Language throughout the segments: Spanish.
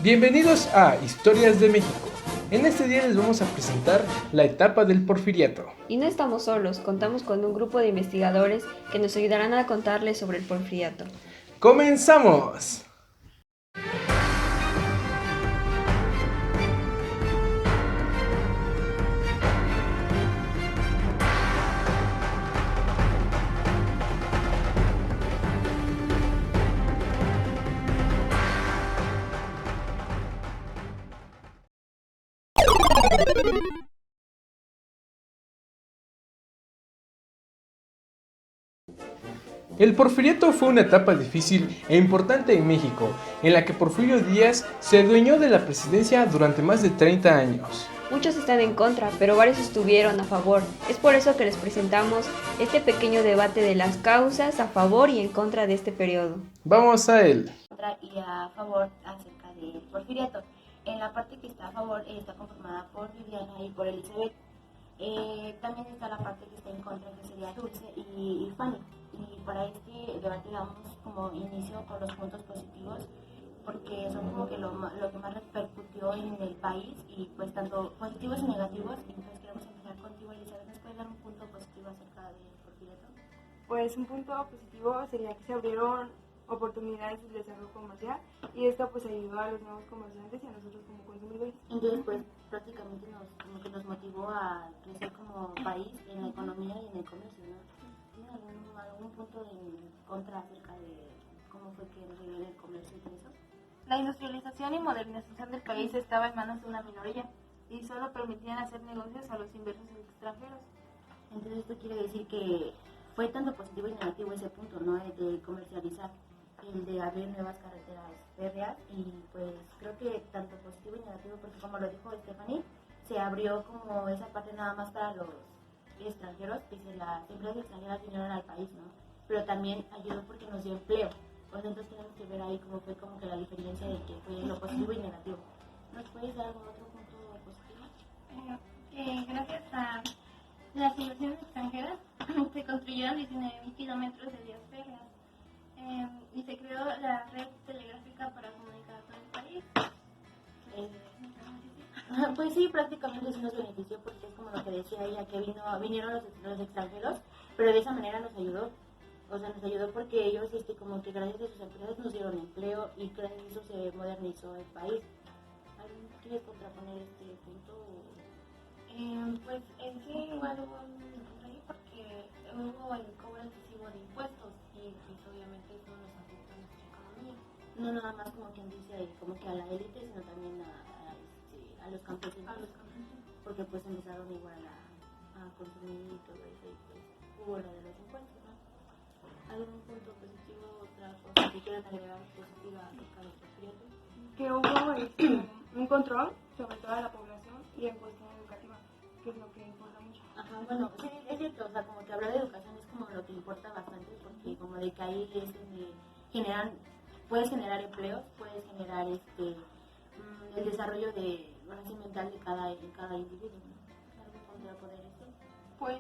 Bienvenidos a Historias de México. En este día les vamos a presentar la etapa del Porfiriato. Y no estamos solos, contamos con un grupo de investigadores que nos ayudarán a contarles sobre el Porfiriato. ¡Comenzamos! El Porfiriato fue una etapa difícil e importante en México, en la que Porfirio Díaz se adueñó de la presidencia durante más de 30 años. Muchos están en contra, pero varios estuvieron a favor. Es por eso que les presentamos este pequeño debate de las causas a favor y en contra de este periodo. Vamos a él. Y a favor acerca del Porfiriato. En la parte que está a favor está conformada por Viviana y por Elizabeth. También está la parte que está en contra, que sería Dulce y Fanny. Y para este debate damos como inicio con los puntos positivos, porque son como que lo que más repercutió en el país, y pues tanto positivos y negativos. Entonces queremos empezar contigo, Elizabeth. ¿Nos puedes dar un punto positivo acerca del Porfiriato? Pues un punto positivo sería que se abrieron oportunidades de desarrollo comercial, y esto pues ayudó a los nuevos comerciantes y a nosotros como consumidores. Entonces pues prácticamente como que nos motivó a crecer como país en la economía y en el comercio, ¿no? ¿Tiene algún punto en contra acerca de cómo fue que se dio el comercio y todo eso? La industrialización y modernización del país estaba en manos de una minoría y solo permitían hacer negocios a los inversos extranjeros. Entonces esto quiere decir que fue tanto positivo y negativo ese punto, ¿no? De comercializar, el de abrir nuevas carreteras férreas. Y pues creo que tanto positivo y negativo, porque como lo dijo Stephanie, se abrió como esa parte nada más para los extranjeros, que las empresas extranjeras vinieron al país, ¿no? Pero también ayudó porque nos dio empleo. Pues entonces tenemos que ver ahí cómo fue como que la diferencia de que fue lo positivo y negativo. ¿Nos puedes dar algún otro punto positivo? Gracias a las inversiones extranjeras se construyeron 19.000 kilómetros de vías férreas y se creó la red telegráfica para comunicar a todo el país. Pues sí, prácticamente sí nos benefició, porque es como lo que decía ella, que vinieron los extranjeros, pero de esa manera nos ayudó. O sea, nos ayudó porque ellos como que gracias a sus empresas nos dieron empleo, y gracias a eso se modernizó el país. ¿Alguien quiere contraponer este punto? Pues en sí igual hubo un rey porque hubo el cobro excesivo de impuestos y pues obviamente eso nos afecta a nuestra economía. No nada más como quien dice, como que a la élite, sino también a los campesinos. Porque pues empezaron igual a consumir y todo eso, y pues hubo lo de los impuestos, ¿no? ¿Algún punto positivo, otra cosa que quieran agregar positiva acerca del Porfiriato? Que hubo un control sobre toda la población y en cuestión educativa, que es lo que importa mucho. Ajá, bueno, sí, es cierto, o sea, como que hablar de educación es como lo que importa bastante, porque como de que ahí es donde puedes generar empleos, puedes generar el desarrollo mental de cada individuo, ¿no? ¿Algún contrapoder eso? Pues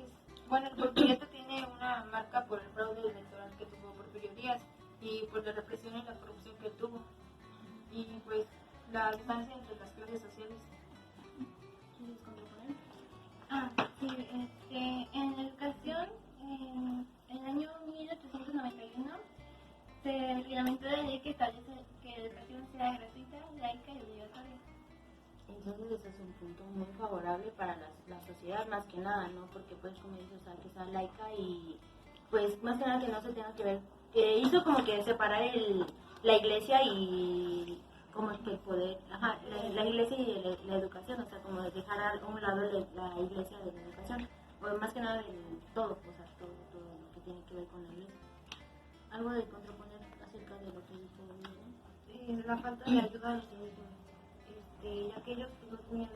bueno, el Porfiriato tiene una marca por el fraude electoral que tuvo Porfirio Díaz y por la represión y la corrupción que tuvo, y pues la distancia entre las clases sociales. ¿Quieres contraponer? En la educación, en el año 1891 se reglamentó la ley que establece que la educación sea gratuita, laica y obligatoria. Entonces ese es un punto muy favorable para la sociedad, más que nada, ¿no? Porque pues como dices, o sea, que sea laica, y pues más que nada que no se tenga que ver, que hizo como que separar la iglesia y como que el poder, la iglesia y la educación, o sea, como dejar a un lado la iglesia de la educación, o más que nada todo, o sea, todo lo que tiene que ver con la iglesia. Algo de contraponer acerca de lo que dijo Viviana. La falta de ayuda a los indígenas, ya que ellos pues, no tenían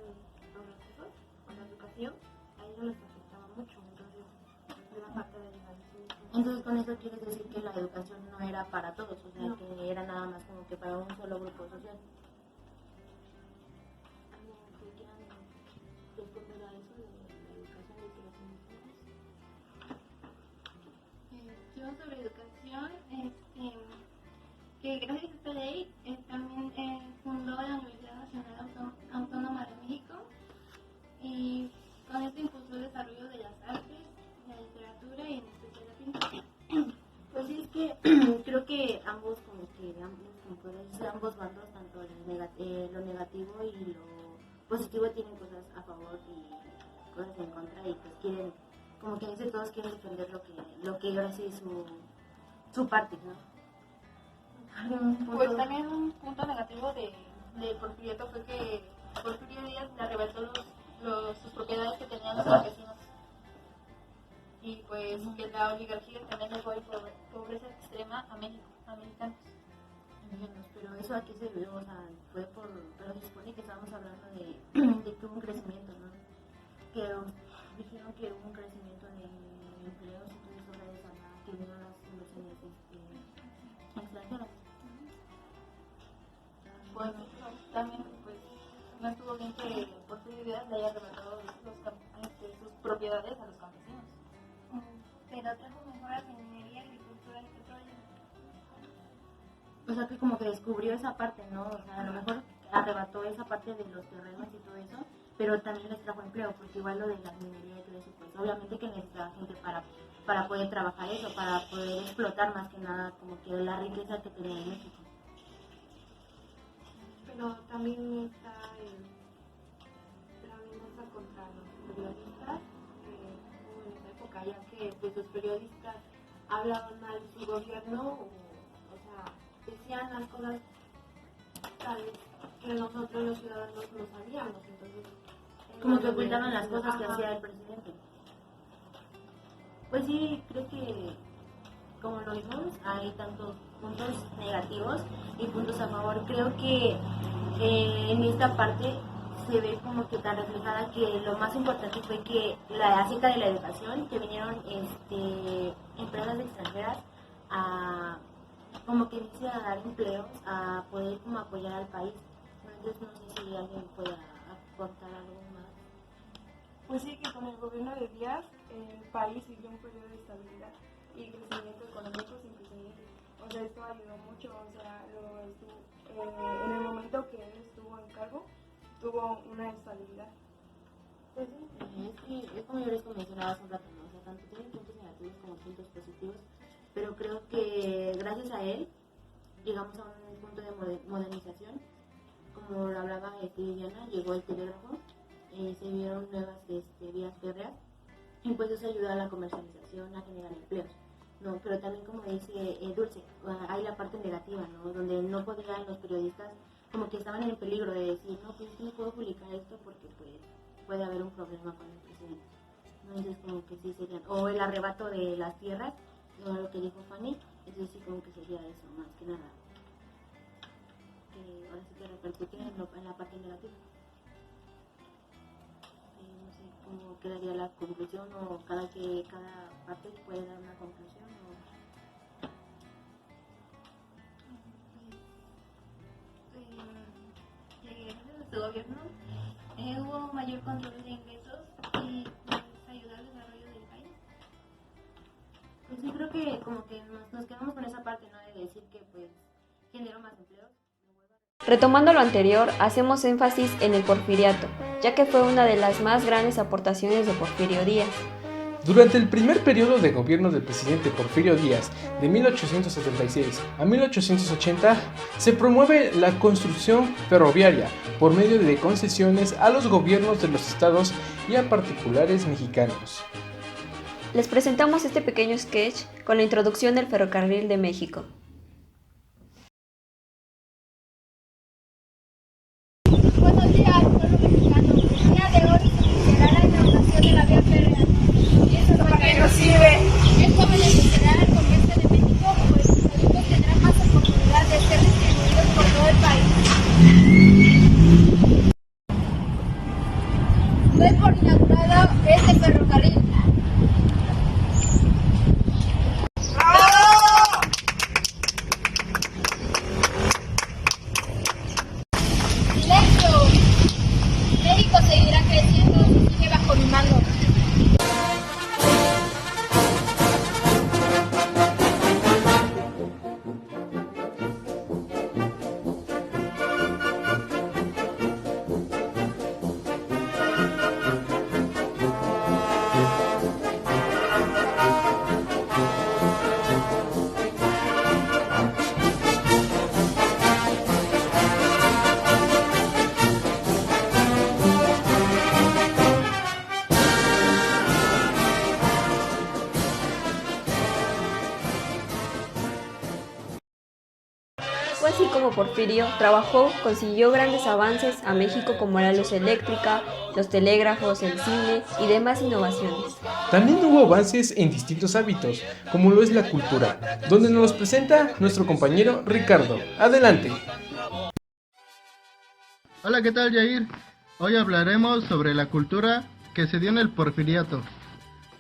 los recursos con la educación, a ellos les afectaba mucho, entonces la falta de ayuda a los indígenas. Entonces con eso quieres decir que la educación no era para todos, o sea, no, que era nada más como que para un solo grupo social. ¿Alguien que quieran responder a eso de la educación de los indígenas? Yo sobre educación, que gracias a esta ley también fundó la ambos ambos bandos, tanto lo negativo y lo positivo tienen cosas a favor y cosas en contra, y pues quieren, como que dice, todos quieren defender lo que ahora sí es su parte, ¿no? Pues también un punto negativo de Porfiriato fue que Porfirio Díaz le arrebató sus propiedades que tenían los campesinos, y pues que la oligarquía también dejó en pobreza extrema a México, a mexicanos. Pero eso aquí se vio, o sea, pero se supone que estábamos hablando de que hubo un crecimiento, ¿no? Que dijeron que hubo un crecimiento de empleos y todo eso gracias a que vinieron las inversiones extranjeras. Pues también pues no estuvo bien que Porfirio Díaz le haya arrebatado sus propiedades a los campesinos. Pero trajo mejoras en minería, agricultura y petróleo. O sea, que como que descubrió esa parte, ¿no? O sea, a lo mejor arrebató esa parte de los terrenos y todo eso, pero también les trajo empleo, porque igual lo de la minería y todo eso, pues obviamente que necesitaba gente para poder trabajar eso, para poder explotar más que nada como que la riqueza que tenía en México. Pero también está la amenaza contra los periodistas en esa época, ya que pues, los periodistas hablaban mal de su gobierno, o sea, decían las cosas tales que nosotros los ciudadanos no sabíamos, entonces Como que ocultaban las cosas que hacía el presidente. Pues sí, creo que, como lo vimos, hay tantos puntos negativos y puntos a favor. Creo que en esta parte se ve como que tan reflejada que lo más importante fue que acerca de la educación, que vinieron empresas extranjeras a, como que dice, a dar empleos, a poder como apoyar al país. Entonces no sé si alguien pueda aportar algo más. Pues sí, que con el gobierno de Díaz el país vivió un periodo de estabilidad y crecimiento económico sin precedentes. O sea, esto ayudó mucho, o sea, en el momento que él estuvo en cargo, tuvo una estabilidad. Pues sí, es como yo les mencionaba hace un rato, ¿no? O sea, tanto tiene puntos negativos como puntos positivos, pero creo que gracias a él llegamos a un punto de modernización. Como lo hablaba Diana, llegó el telégrafo, se vieron nuevas vías férreas, y pues eso ayuda a la comercialización, a generar empleos, ¿no? Pero también, como dice Dulce, hay la parte negativa, ¿no? Donde no podían los periodistas, como que estaban en peligro de decir, no, pues no puedo publicar esto porque pues puede haber un problema con el presidente, ¿no? Entonces como que sí serían, o el arrebato de las tierras, ¿no? Lo que dijo Fanny, entonces sí como que sería eso, más que nada, que ahora sí que repercute en la parte negativa. No sé cómo quedaría la conclusión, o cada parte puede dar una conclusión. Gracias a su gobierno hubo mayor control de ingresos y pues, ayudar al desarrollo del país. Pues sí, creo que como que nos quedamos con esa parte, ¿no? De decir que pues generó más empleos. Retomando lo anterior, hacemos énfasis en el porfiriato, ya que fue una de las más grandes aportaciones de Porfirio Díaz. Durante el primer periodo de gobierno del presidente Porfirio Díaz, de 1876 a 1880, se promueve la construcción ferroviaria por medio de concesiones a los gobiernos de los estados y a particulares mexicanos. Les presentamos este pequeño sketch con la introducción del ferrocarril de México. Buenos días, pueblo mexicano. El día de hoy se iniciará la inauguración de la vía férrea. ¿Y eso para qué nos sirve? Esto beneficiará al comercio de México, pues sus productos tendrán más oportunidad de ser distribuidos por todo el país. Doy por inaugurado este ferrocarril. Porfirio trabajó, consiguió grandes avances a México como la luz eléctrica, los telégrafos, el cine y demás innovaciones. También hubo avances en distintos hábitos, como lo es la cultura, donde nos los presenta nuestro compañero Ricardo. Adelante. Hola, ¿qué tal, Yair? Hoy hablaremos sobre la cultura que se dio en el Porfiriato.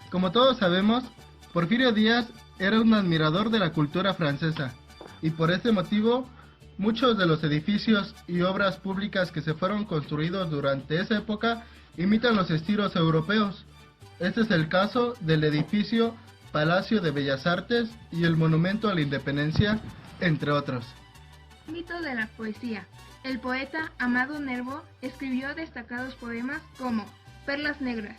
Como todos sabemos, Porfirio Díaz era un admirador de la cultura francesa, y por este motivo, muchos de los edificios y obras públicas que se fueron construidos durante esa época imitan los estilos europeos. Este es el caso del edificio Palacio de Bellas Artes y el Monumento a la Independencia, entre otros. Mito de la poesía. El poeta Amado Nervo escribió destacados poemas como Perlas Negras,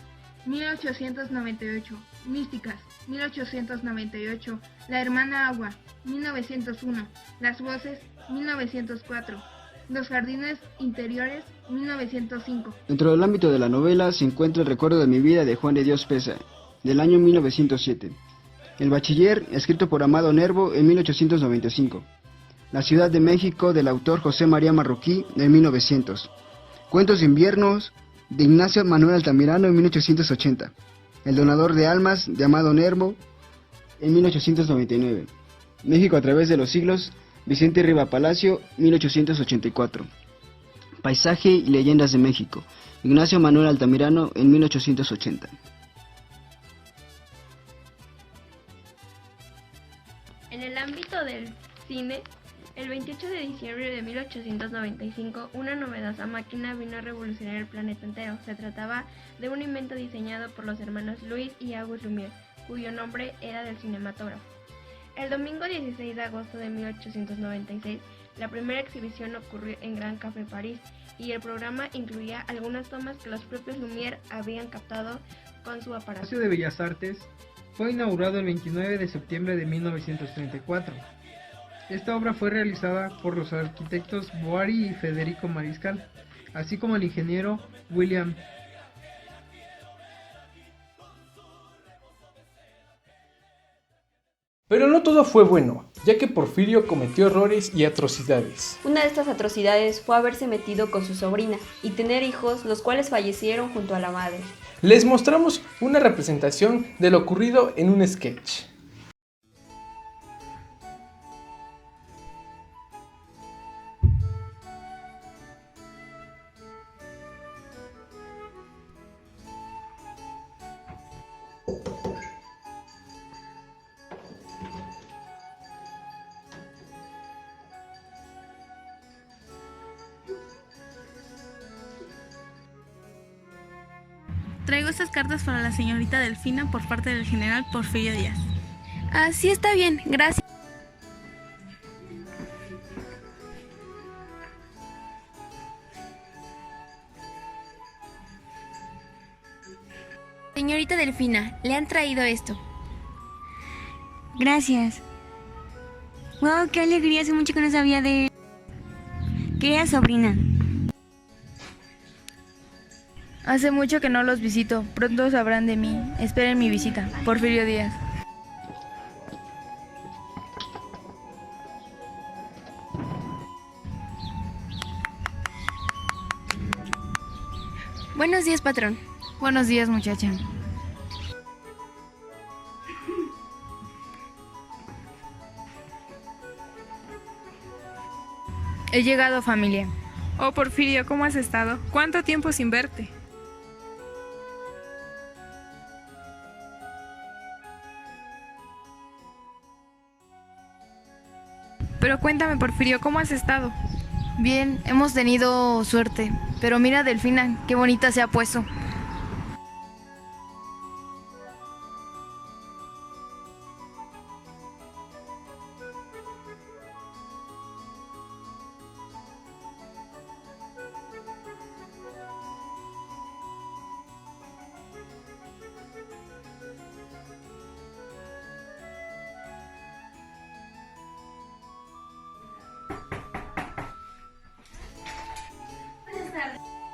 1898, Místicas, 1898, La Hermana Agua, 1901, Las Voces, 1904, Los Jardines Interiores, 1905. Dentro del ámbito de la novela se encuentra El recuerdo de mi vida de Juan de Dios Peza, del año 1907. El bachiller, escrito por Amado Nervo en 1895. La Ciudad de México, del autor José María Marroquí, en 1900. Cuentos de inviernos, de Ignacio Manuel Altamirano, en 1880. El donador de almas, de Amado Nervo, en 1899. México a través de los siglos, Vicente Riva Palacio, 1884. Paisaje y leyendas de México, Ignacio Manuel Altamirano, en 1880. En el ámbito del cine, el 28 de diciembre de 1895, una novedosa máquina vino a revolucionar el planeta entero. Se trataba de un invento diseñado por los hermanos Louis y Auguste Lumière, cuyo nombre era del cinematógrafo. El domingo 16 de agosto de 1896, la primera exhibición ocurrió en Gran Café París, y el programa incluía algunas tomas que los propios Lumière habían captado con su aparato. El Palacio de Bellas Artes fue inaugurado el 29 de septiembre de 1934. Esta obra fue realizada por los arquitectos Boari y Federico Mariscal, así como el ingeniero William. Pero no todo fue bueno, ya que Porfirio cometió errores y atrocidades. Una de estas atrocidades fue haberse metido con su sobrina y tener hijos, los cuales fallecieron junto a la madre. Les mostramos una representación de lo ocurrido en un sketch. Traigo estas cartas para la señorita Delfina por parte del general Porfirio Díaz. Ah, sí, está bien, gracias. Señorita Delfina, le han traído esto. Gracias. Wow, qué alegría, hace mucho que no sabía de... Querida sobrina. Hace mucho que no los visito, pronto sabrán de mí. Esperen mi visita. Porfirio Díaz. Buenos días, patrón. Buenos días, muchacha. He llegado, familia. Oh, Porfirio, ¿cómo has estado? ¿Cuánto tiempo sin verte? Pero cuéntame, Porfirio, ¿cómo has estado? Bien, hemos tenido suerte. Pero mira, Delfina, qué bonita se ha puesto.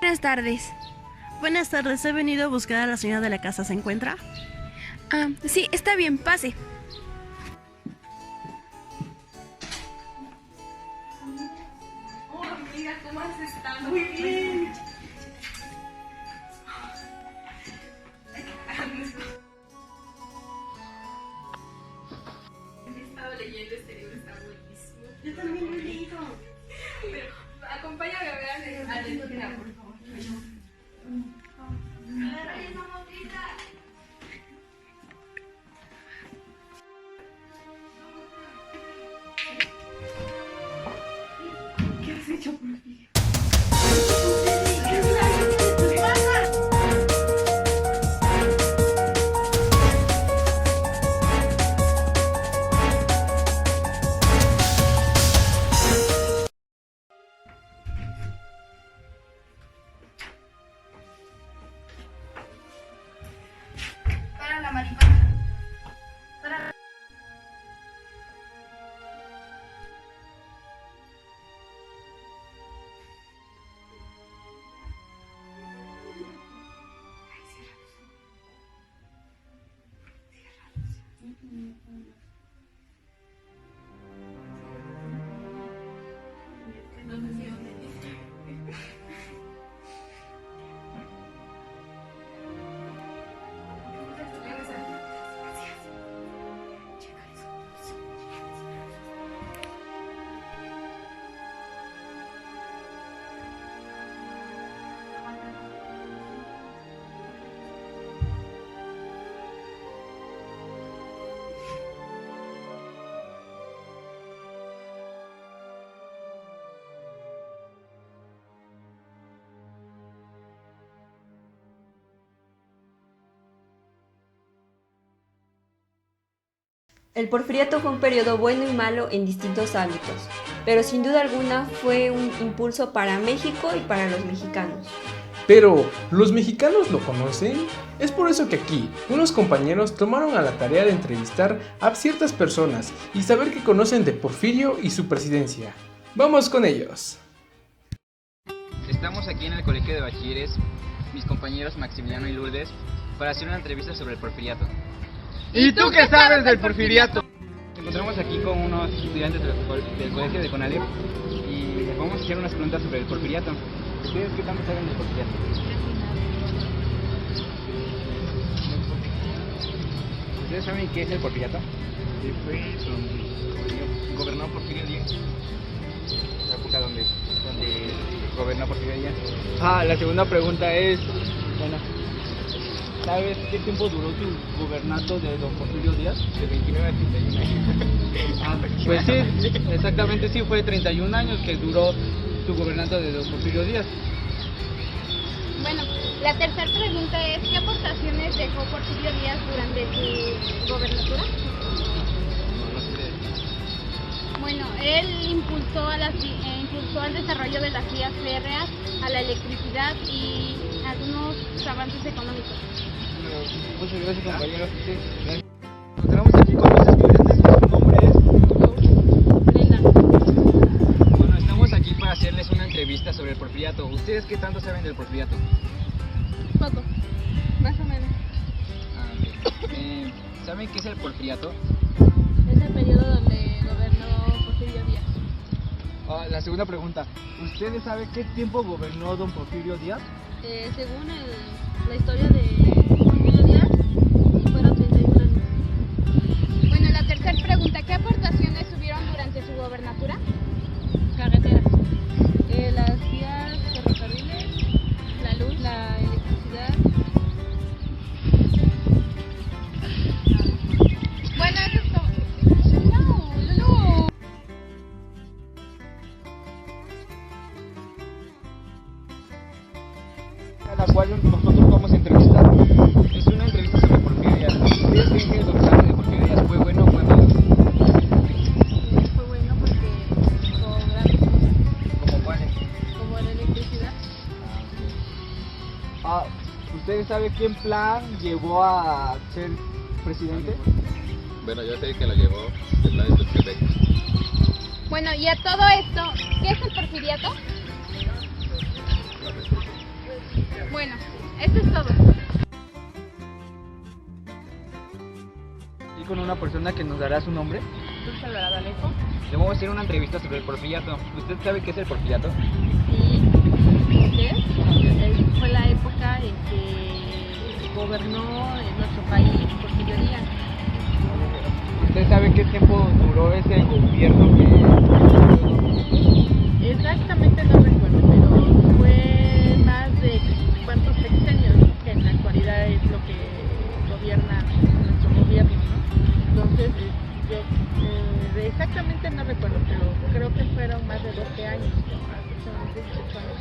Buenas tardes. Buenas tardes, he venido a buscar a la señora de la casa, ¿se encuentra? Ah, sí, está bien, pase. Hola, ¿cómo has estado? Muy bien. He estado leyendo este libro, está buenísimo. Yo también lo he leído. Pero acompáñame a ver a Lectura, por favor. ¿Qué has hecho, Porfirio? Para la mariposa. Para. El porfiriato fue un periodo bueno y malo en distintos ámbitos, pero sin duda alguna fue un impulso para México y para los mexicanos. Pero, ¿los mexicanos lo conocen? Es por eso que aquí, unos compañeros tomaron a la tarea de entrevistar a ciertas personas y saber qué conocen de Porfirio y su presidencia. ¡Vamos con ellos! Estamos aquí en el Colegio de Bachilleres, mis compañeros Maximiliano y Lourdes, para hacer una entrevista sobre el porfiriato. ¿Y tú qué sabes del porfiriato? Nos encontramos aquí con unos estudiantes del colegio de Conalep y les vamos a hacer unas preguntas sobre el porfiriato. ¿Ustedes qué tanto saben del porfiriato? ¿Ustedes saben qué es el porfiriato? Sí, fue donde gobernó Porfirio Díaz. La época donde gobernó Porfirio Díaz. La segunda pregunta es, bueno, ¿sabes qué tiempo duró tu gobernato de don Porfirio Díaz? De 29 a 31 años. Pues sí, exactamente sí, fue 31 años que duró su gobernato de don Porfirio Díaz. Bueno, la tercera pregunta es, ¿qué aportaciones dejó Porfirio Díaz durante su gobernatura? No sé. Bueno, él impulsó al desarrollo de las vías férreas, a la electricidad y algunos avances económicos. Muchas gracias, compañeros. Sí, nos encontramos aquí con los estudiantes. ¿Su nombre es? Brenda. Bueno, estamos aquí para hacerles una entrevista sobre el porfiriato. ¿Ustedes qué tanto saben del porfiriato? Poco, más o menos. Okay. ¿Saben qué es el porfiriato? Es el periodo donde gobernó Porfirio Díaz. La segunda pregunta. ¿Ustedes saben qué tiempo gobernó don Porfirio Díaz? Según la historia de Porfirio Díaz, fueron 31 años. Bueno, la tercera pregunta, ¿qué aportaciones tuvieron durante su gobernatura? Carreteras. Las vías ferrocarriles, la luz, la electricidad. Bueno, eso es todo. ¡Chao, Lulu! A la cual nosotros vamos a entrevistar. Es una entrevista sobre Porfirio Díaz. ¿Ustedes creen que el gobierno de Porfirio Díaz fue bueno o fue malo? Fue bueno porque tuvo grandes cosas. ¿Como cuáles? Como la electricidad. ¿Ustedes saben qué plan llevó a ser presidente? Bueno, yo sé que lo llevó el plan de Tuxtepec. Bueno, y a todo esto, ¿qué es el porfiriato? Bueno, esto es todo. Y con una persona que nos dará su nombre. Dulce Alvarado Alejo. Le vamos a hacer una entrevista sobre el porfiriato. ¿Usted sabe qué es el porfiriato? gobernó en nuestro país Porfirio Díaz. ¿Usted sabe qué tiempo duró ese gobierno que... Exactamente no recuerdo, pero fue más de cuántos sexenios, que en la actualidad es lo que gobierna nuestro gobierno, ¿no? Entonces, exactamente no recuerdo, pero creo que fueron más de 12 años, aproximadamente 18 años.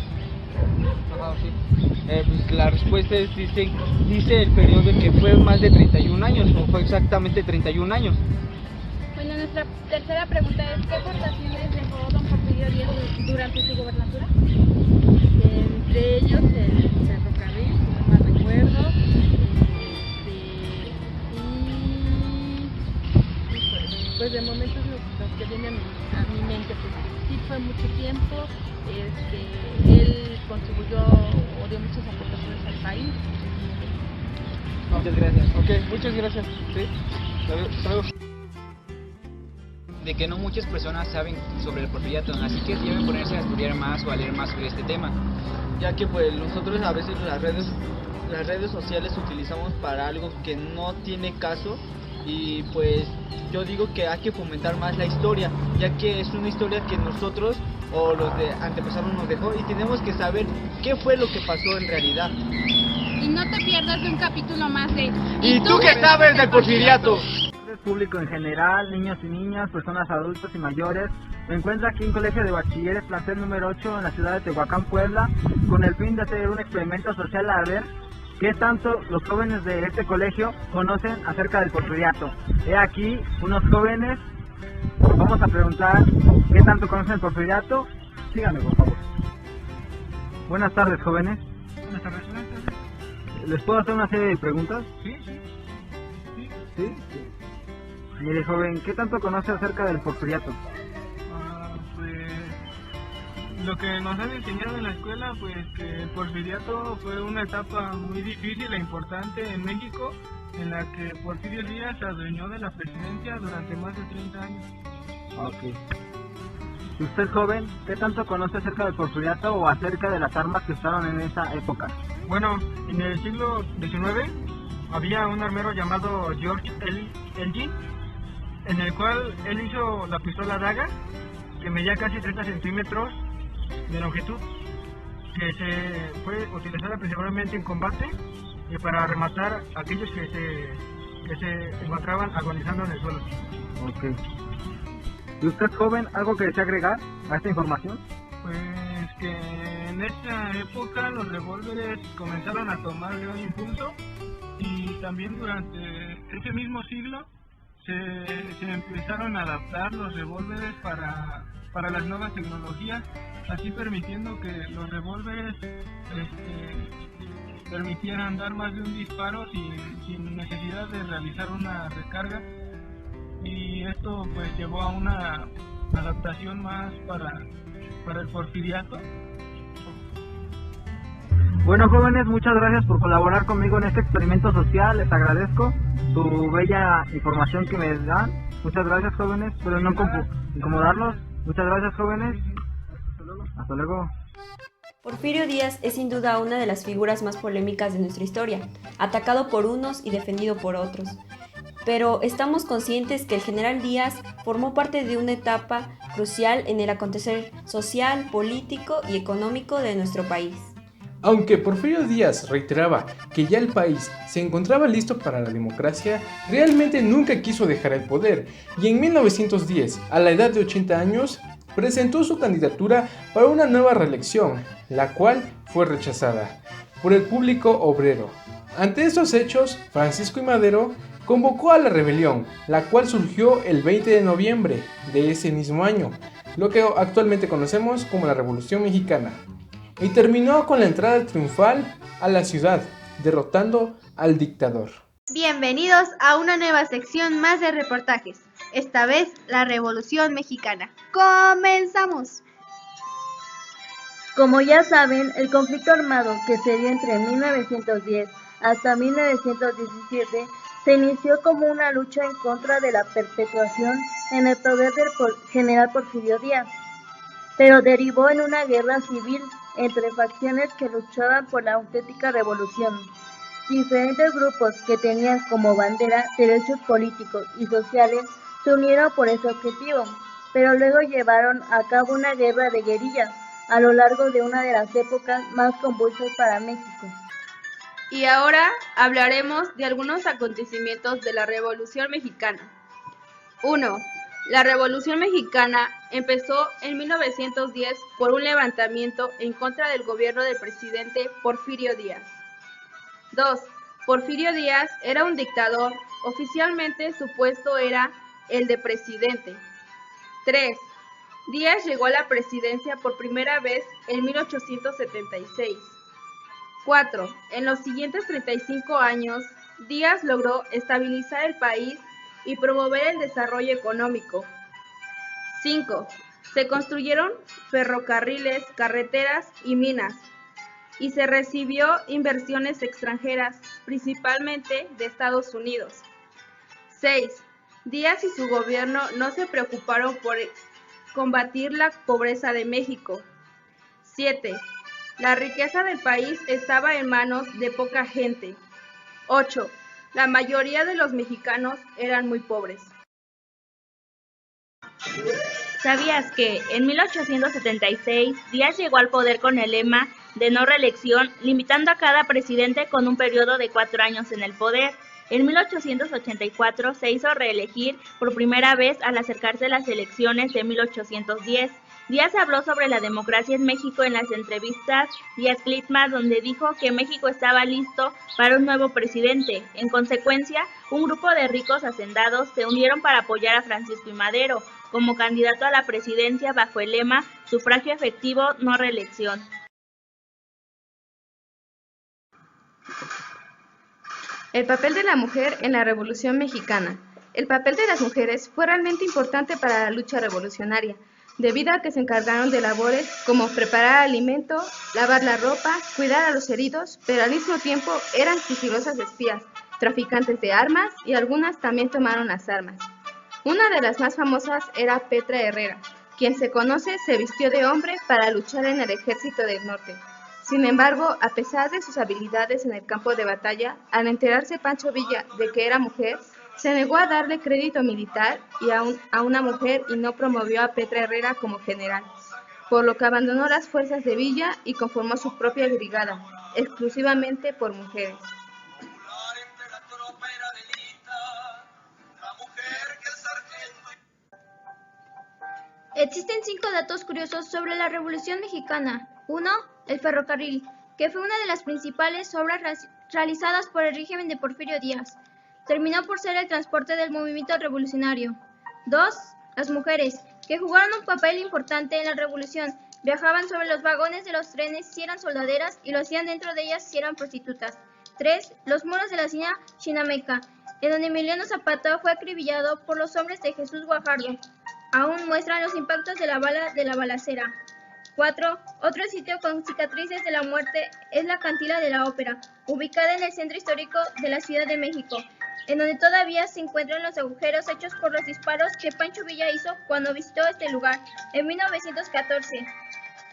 Ajá, sí. Pues la respuesta es, dice el periodo que fue más de 31 años, o fue exactamente 31 años. Bueno, nuestra tercera pregunta es, ¿qué aportaciones dejó don Porfirio Díaz durante su gobernatura? Entre ellos el ferrocarril, si no mal recuerdo, y pues de momento es lo que viene a mi mente, pues sí fue mucho tiempo, él contribuyó o dio muchas aportaciones al país. Muchas gracias. Ok, muchas gracias. Sí, hasta luego. De que no muchas personas saben sobre el porfiriato, así que deben ponerse a estudiar más o a leer más sobre este tema. Ya que pues nosotros a veces las redes sociales utilizamos para algo que no tiene caso, y pues yo digo que hay que fomentar más la historia, ya que es una historia que nosotros o los de antepasados nos dejó, y tenemos que saber qué fue lo que pasó en realidad. Y no te pierdas de un capítulo más de ¿Y tú qué sabes del porfiriato? Público en general, niños y niñas, personas adultos y mayores. Me encuentro aquí en Colegio de Bachilleres, plantel número 8, en la ciudad de Tehuacán, Puebla, con el fin de hacer un experimento social a ver qué tanto los jóvenes de este colegio conocen acerca del porfiriato. He aquí unos jóvenes, vamos a preguntar qué tanto conocen el porfiriato. Síganme, por favor. Buenas tardes, jóvenes. Buenas tardes. ¿Les puedo hacer una serie de preguntas? Sí. ¿Sí? Mire, joven, ¿qué tanto conoce acerca del porfiriato? Pues lo que nos han enseñado en la escuela, pues que el porfiriato fue una etapa muy difícil e importante en México, en la que Porfirio Díaz se adueñó de la presidencia durante más de 30 años. Ok. ¿Y usted, joven, qué tanto conoce acerca del porfiriato o acerca de las armas que usaron en esa época? Bueno, en el siglo XIX había un armero llamado George Elgin, en el cual él hizo la pistola daga, que medía casi 30 centímetros de longitud, que se fue utilizada principalmente en combate y para rematar a aquellos que se encontraban agonizando en el suelo. Ok. ¿Y usted, joven, algo que desea agregar a esta información? Pues que en esta época los revólveres comenzaron a tomar gran impulso, y también durante ese mismo siglo se empezaron a adaptar los revólveres para las nuevas tecnologías, así permitiendo que los revólveres permitieran dar más de un disparo sin necesidad de realizar una recarga, y esto pues llevó a una adaptación más para el porfiriato. Bueno, jóvenes, muchas gracias por colaborar conmigo en este experimento social. Les agradezco su bella información que me dan. Muchas gracias, jóvenes, pero no incomodarlos. Muchas gracias, jóvenes. Hasta luego. Porfirio Díaz es sin duda una de las figuras más polémicas de nuestra historia, atacado por unos y defendido por otros. Pero estamos conscientes que el general Díaz formó parte de una etapa crucial en el acontecer social, político y económico de nuestro país. Aunque Porfirio Díaz reiteraba que ya el país se encontraba listo para la democracia, realmente nunca quiso dejar el poder, y en 1910, a la edad de 80 años, presentó su candidatura para una nueva reelección, la cual fue rechazada por el público obrero. Ante estos hechos, Francisco I. Madero convocó a la rebelión, la cual surgió el 20 de noviembre de ese mismo año, lo que actualmente conocemos como la Revolución Mexicana, y terminó con la entrada triunfal a la ciudad, derrotando al dictador. Bienvenidos a una nueva sección más de reportajes, esta vez la Revolución Mexicana. ¡Comenzamos! Como ya saben, el conflicto armado que se dio entre 1910 hasta 1917 se inició como una lucha en contra de la perpetuación en el poder del general Porfirio Díaz, pero derivó en una guerra civil entre facciones que luchaban por la auténtica revolución. Diferentes grupos que tenían como bandera derechos políticos y sociales se unieron por ese objetivo, pero luego llevaron a cabo una guerra de guerrillas a lo largo de una de las épocas más convulsas para México. Y ahora hablaremos de algunos acontecimientos de la Revolución Mexicana. 1. La Revolución Mexicana empezó en 1910 por un levantamiento en contra del gobierno del presidente Porfirio Díaz. 2. Porfirio Díaz era un dictador, oficialmente su puesto era el de presidente. 3. Díaz llegó a la presidencia por primera vez en 1876. 4. En los siguientes 35 años, Díaz logró estabilizar el país y promover el desarrollo económico. 5. Se construyeron ferrocarriles, carreteras y minas, y se recibió inversiones extranjeras, principalmente de Estados Unidos. 6. Díaz y su gobierno no se preocuparon por combatir la pobreza de México. 7. La riqueza del país estaba en manos de poca gente. 8. La mayoría de los mexicanos eran muy pobres. ¿Sabías que en 1876 Díaz llegó al poder con el lema de no reelección, limitando a cada presidente con un periodo de 4 años en el poder? En 1884 se hizo reelegir por primera vez al acercarse las elecciones de 1810. Díaz habló sobre la democracia en México en las entrevistas Díaz-Clitma, donde dijo que México estaba listo para un nuevo presidente. En consecuencia, un grupo de ricos hacendados se unieron para apoyar a Francisco I. Madero como candidato a la presidencia bajo el lema sufragio efectivo, no reelección. El papel de la mujer en la Revolución Mexicana. El papel de las mujeres fue realmente importante para la lucha revolucionaria, debido a que se encargaron de labores como preparar alimento, lavar la ropa, cuidar a los heridos, pero al mismo tiempo eran sigilosas espías, traficantes de armas y algunas también tomaron las armas. Una de las más famosas era Petra Herrera, quien se conoce se vistió de hombre para luchar en el ejército del norte. Sin embargo, a pesar de sus habilidades en el campo de batalla, al enterarse Pancho Villa de que era mujer, se negó a darle crédito militar y a una mujer y no promovió a Petra Herrera como general, por lo que abandonó las fuerzas de Villa y conformó su propia brigada, exclusivamente por mujeres. Existen 5 datos curiosos sobre la Revolución Mexicana. 1. El ferrocarril, que fue una de las principales obras realizadas por el régimen de Porfirio Díaz. Terminó por ser el transporte del movimiento revolucionario. 2. Las mujeres, que jugaron un papel importante en la revolución. Viajaban sobre los vagones de los trenes si eran soldaderas y lo hacían dentro de ellas si eran prostitutas. 3. Los muros de la hacienda Chinameca, en donde Emiliano Zapata fue acribillado por los hombres de Jesús Guajardo. Aún muestran los impactos de la bala de la balacera. 4. Otro sitio con cicatrices de la muerte es la Cantina de la Ópera, ubicada en el centro histórico de la Ciudad de México, en donde todavía se encuentran los agujeros hechos por los disparos que Pancho Villa hizo cuando visitó este lugar en 1914.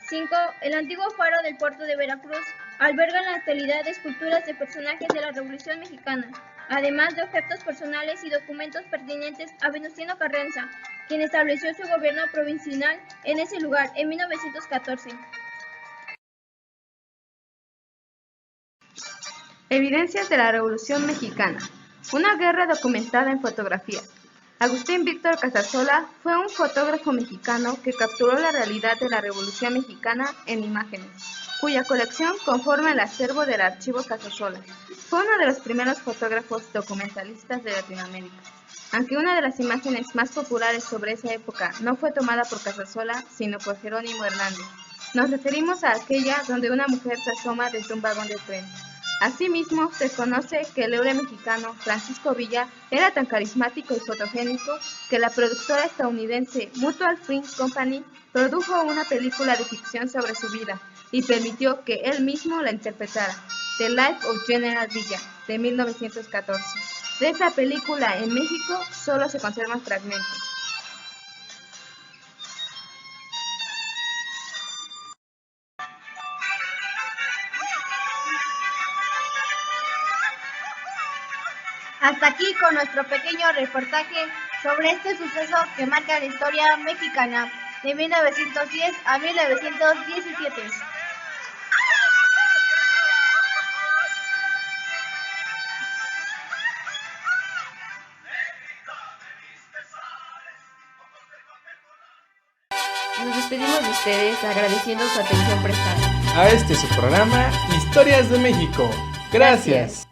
5. El antiguo faro del puerto de Veracruz alberga en la actualidad esculturas de personajes de la Revolución Mexicana, además de objetos personales y documentos pertinentes a Venustiano Carranza, quien estableció su gobierno provincial en ese lugar en 1914. Evidencias de la Revolución Mexicana. Una guerra documentada en fotografías. Agustín Víctor Casasola fue un fotógrafo mexicano que capturó la realidad de la Revolución Mexicana en imágenes, cuya colección conforma el acervo del Archivo Casasola. Fue uno de los primeros fotógrafos documentalistas de Latinoamérica. Aunque una de las imágenes más populares sobre esa época no fue tomada por Casasola, sino por Jerónimo Hernández, nos referimos a aquella donde una mujer se asoma desde un vagón de tren. Asimismo, se conoce que el héroe mexicano Francisco Villa era tan carismático y fotogénico que la productora estadounidense Mutual Film Company produjo una película de ficción sobre su vida y permitió que él mismo la interpretara, The Life of General Villa, de 1914. De esa película en México solo se conservan fragmentos. Hasta aquí con nuestro pequeño reportaje sobre este suceso que marca la historia mexicana de 1910 a 1917. Nos despedimos de ustedes agradeciendo su atención prestada. A este su programa, Historias de México. Gracias.